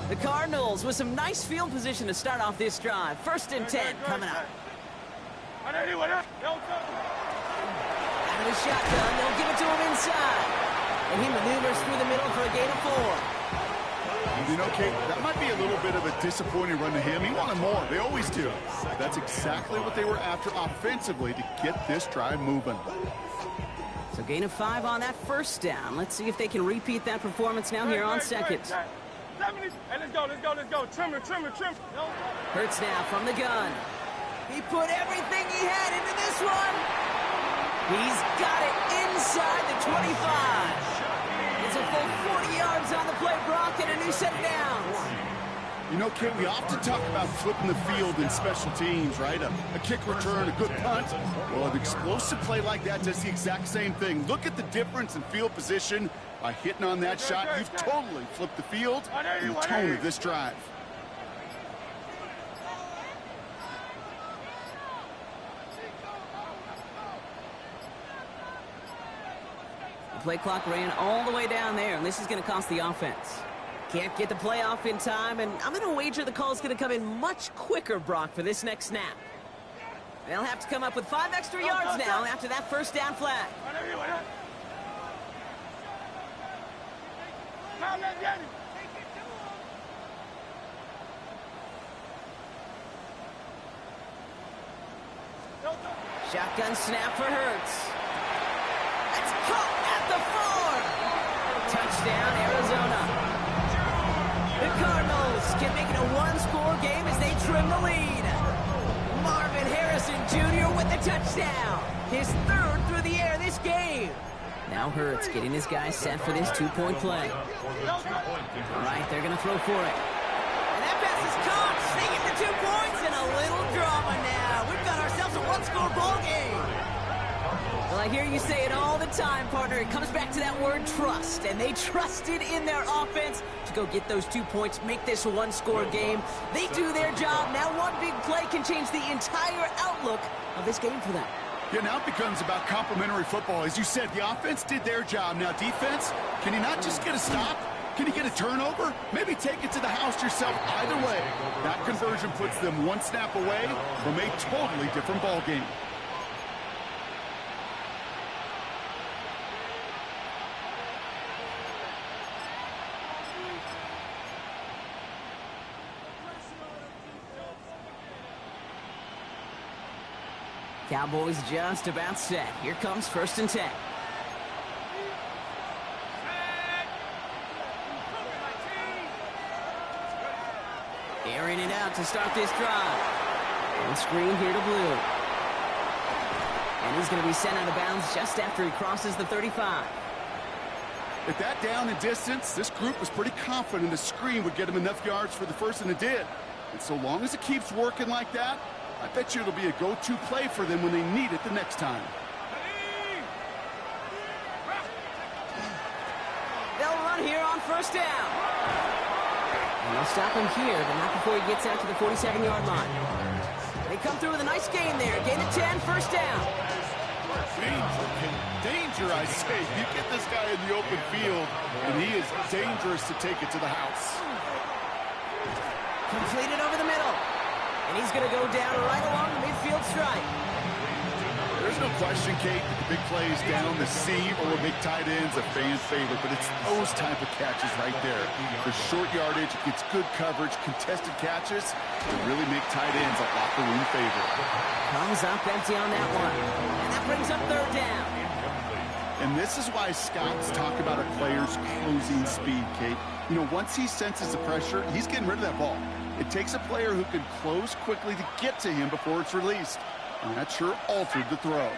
The Cardinals with some nice field position to start off this drive. 1st and 10 coming up. Out of the shotgun, they'll give it to him inside. And he maneuvers through the middle for a gain of 4. You know, Kate, that might be a little bit of a disappointing run to him. He wanted more. They always do. That's exactly what they were after offensively to get this drive moving. So gain of 5 on that 1st down. Let's see if they can repeat that performance now here on 2nd. Hey, let's go. Trim. Hurts now from the gun. He put everything he had into this one. He's got it inside the 25. It's a full 40 yards on the play, Brock, and a new set of downs. You know, Kate, we often talk about flipping the field in special teams, right? A kick return, a good punt. Well, an explosive play like that does the exact same thing. Look at the difference in field position. By hitting on that shot, you've totally flipped the field and the tone of this drive. The play clock ran all the way down there, and this is going to cost the offense. Can't get the play off in time, and I'm going to wager the call is going to come in much quicker, Brock, for this next snap. They'll have to come up with 5 extra yards now after that 1st down flag. Shotgun snap for Hurts. It's caught at the 4. Touchdown, Arizona. The Cardinals can make it a 1-score game as they trim the lead. Marvin Harrison Jr. with the touchdown. His 3rd through the air this game. Now Hurts getting his guys set for this 2-point play. All right, they're going to throw for it. And that pass is caught. They get the 2 points and a little drama now. We've got ourselves a 1-score ball game. Well, I hear you say it all the time, partner. It comes back to that word trust. And they trusted in their offense to go get those 2 points, make this a 1-score game. They do their job. Now one big play can change the entire outlook of this game for them. Yeah, now it becomes about complementary football. As you said, the offense did their job. Now defense, can you not just get a stop? Can you get a turnover? Maybe take it to the house yourself. Either way, that conversion puts them 1 snap away from a totally different ball game. Cowboys just about set. Here comes 1st and 10. Airing it out to start this drive. On screen here to Blue. And he's going to be sent out of bounds just after he crosses the 35. At that down and distance, this group was pretty confident the screen would get him enough yards for the 1st, and it did. And so long as it keeps working like that, I bet you it'll be a go-to play for them when they need it the next time. They'll run here on 1st down. And they'll stop him here, but not before he gets out to the 47-yard line. They come through with a nice gain there. Gain of 10, 1st down. Danger, I say. You get this guy in the open field, and he is dangerous to take it to the house. Completed over the middle. And he's going to go down right along the midfield stripe. There's no question, Kate, that the big plays down the seam or big tight ends a fan favorite, but it's those type of catches right there. The short yardage, gets good coverage, contested catches, that really make tight ends a locker room favorite. Comes up empty on that one. And that brings up 3rd down. And this is why scouts talk about a player's closing speed, Kate. You know, once he senses the pressure, he's getting rid of that ball. It takes a player who can close quickly to get to him before it's released. And that sure altered the throw.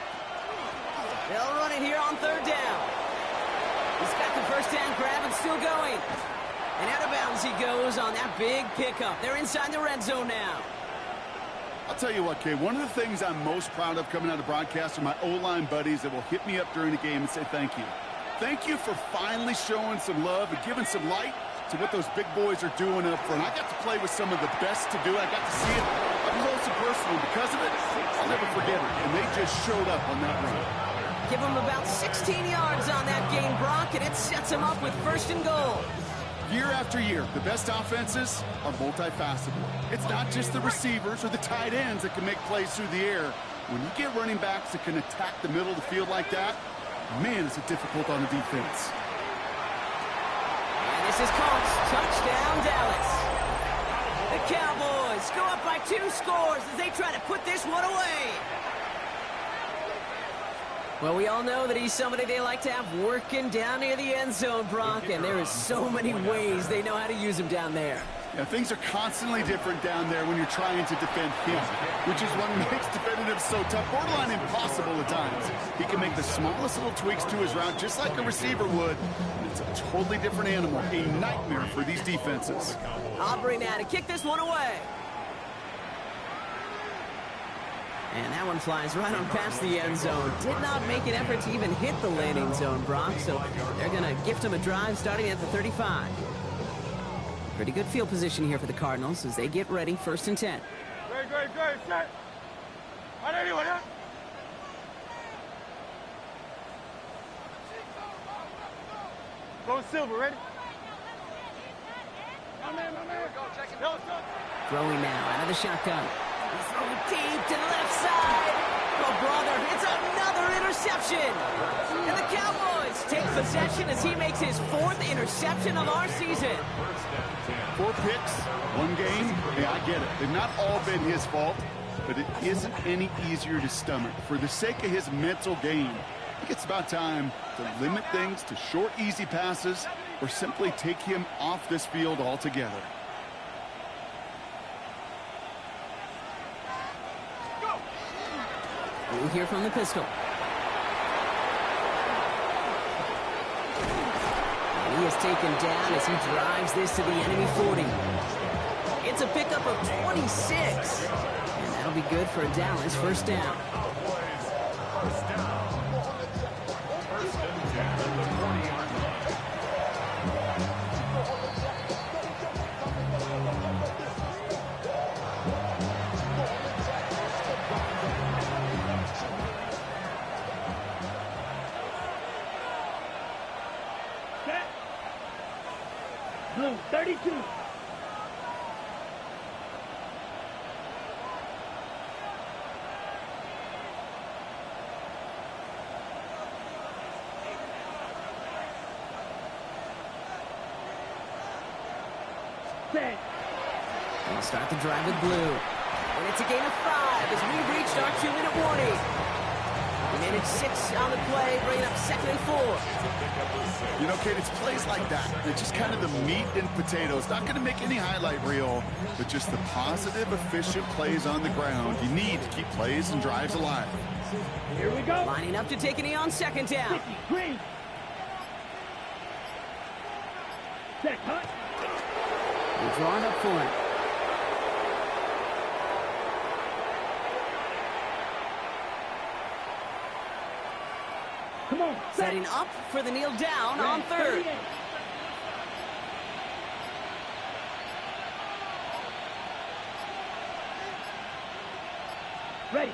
They'll run it here on 3rd down. He's got the 1st down grab and still going. And out of bounds he goes on that big pickup. They're inside the red zone now. I'll tell you what, Kay, one of the things I'm most proud of coming out of broadcast are my O-line buddies that will hit me up during the game and say thank you. Thank you for finally showing some love and giving some light to what those big boys are doing up front. I got to play with some of the best to do it. I got to see it up close and personal. Because of it, I'll never forget it. And they just showed up on that run. Give him about 16 yards on that game, Brock, and it sets him up with 1st and goal. Year after year, the best offenses are multifaceted. It's not just the receivers or the tight ends that can make plays through the air. When you get running backs that can attack the middle of the field like that, man, is it difficult on the defense. And this is caught. Touchdown, Dallas. The Cowboys go up by 2 scores as they try to put this one away. Well, we all know that he's somebody they like to have working down near the end zone, Brock, and there is so many ways they know how to use him down there. Yeah, things are constantly different down there when you're trying to defend him, which is what makes defending him so tough, borderline impossible at times. He can make the smallest little tweaks to his route just like a receiver would, and it's a totally different animal, a nightmare for these defenses. Aubrey now to kick this one away. And that one flies right on past the end zone. Did not make an effort to even hit the landing zone, Brock, so they're going to gift him a drive starting at the 35. Pretty good field position here for the Cardinals as they get ready, 1st and 10. Great, set. On anyone, huh? Go Silver, ready? My man. Throwing now out of the shotgun. He's throwing deep to the left side. Oh, brother, it's another interception. And the Cowboys take possession as he makes his 4th interception of our season. 4 picks, 1 game. Yeah, I get it. They've not all been his fault, but it isn't any easier to stomach. For the sake of his mental game, I think it's about time to limit things to short, easy passes or simply take him off this field altogether. We'll hear from the pistol. And he is taken down as he drives this to the enemy 40. It's a pickup of 26. And that'll be good for Dallas, 1st down. First and 10 at the 40-yard line. Blue, 32. Set. They'll start the drive with blue. And it's a gain of 5 as we've reached our 2-minute warning. We managed 6 on the play, bringing up 2nd and 4. You know, Kate, it's plays like that. It's just kind of the meat and potatoes. Not going to make any highlight reel, but just the positive, efficient plays on the ground. You need to keep plays and drives alive. Here we go. Lining up to take a knee on 2nd down. Green. Set, cut. We're drawing up for it. Come on. Set. Setting up for the kneel down on 3rd. Ready.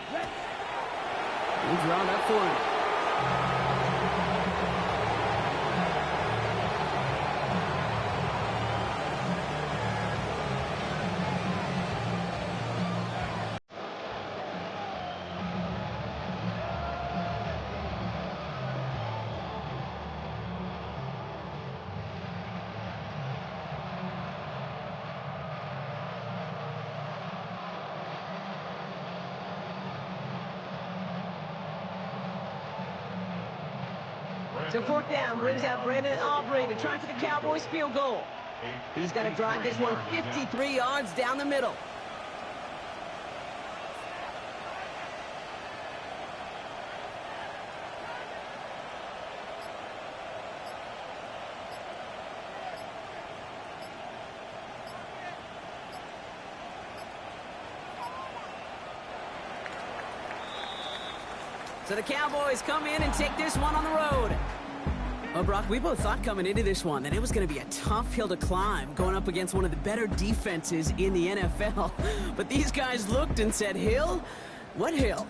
We're drawn up for it. So 4th down brings out Brandon Aubrey to try for the Cowboys field goal. He's going to drive this one 53 yards down the middle. So the Cowboys come in and take this one on the road. Well, Brock, we both thought coming into this one that it was going to be a tough hill to climb going up against one of the better defenses in the NFL. But these guys looked and said, Hill? What hill?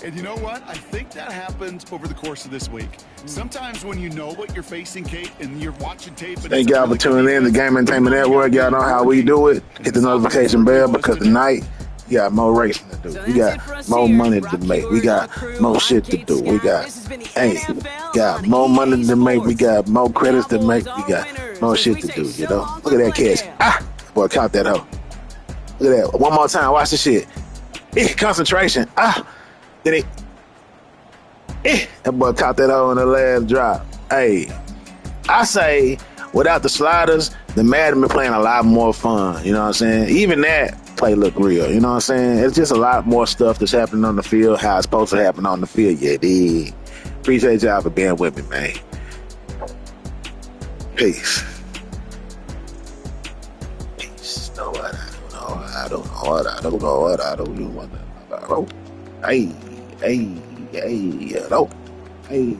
And you know what? I think that happens over the course of this week. Sometimes when you know what you're facing, Kate, and you're watching tape. Thank y'all for tuning in. The Game Entertainment Network. Y'all know how we do it. Hit the notification bell because tonight we got more racing to do. We got more money to make. We got more shit to do. We got, more money to make. We got more credits to make. We got more shit to do, you know? Look at that catch. Boy, count that hoe. Look at that. One more time. Watch the shit. Concentration. Then that boy caught that hoe in the last drop. Hey, I say without the sliders, the Madden been playing a lot more fun. You know what I'm saying? Even that play look real. You know what I'm saying? It's just a lot more stuff that's happening on the field, how it's supposed to happen on the field. Yeah, dig. Appreciate y'all for being with me, man. Peace. Peace. No, I don't know. Hey, hello. Hey.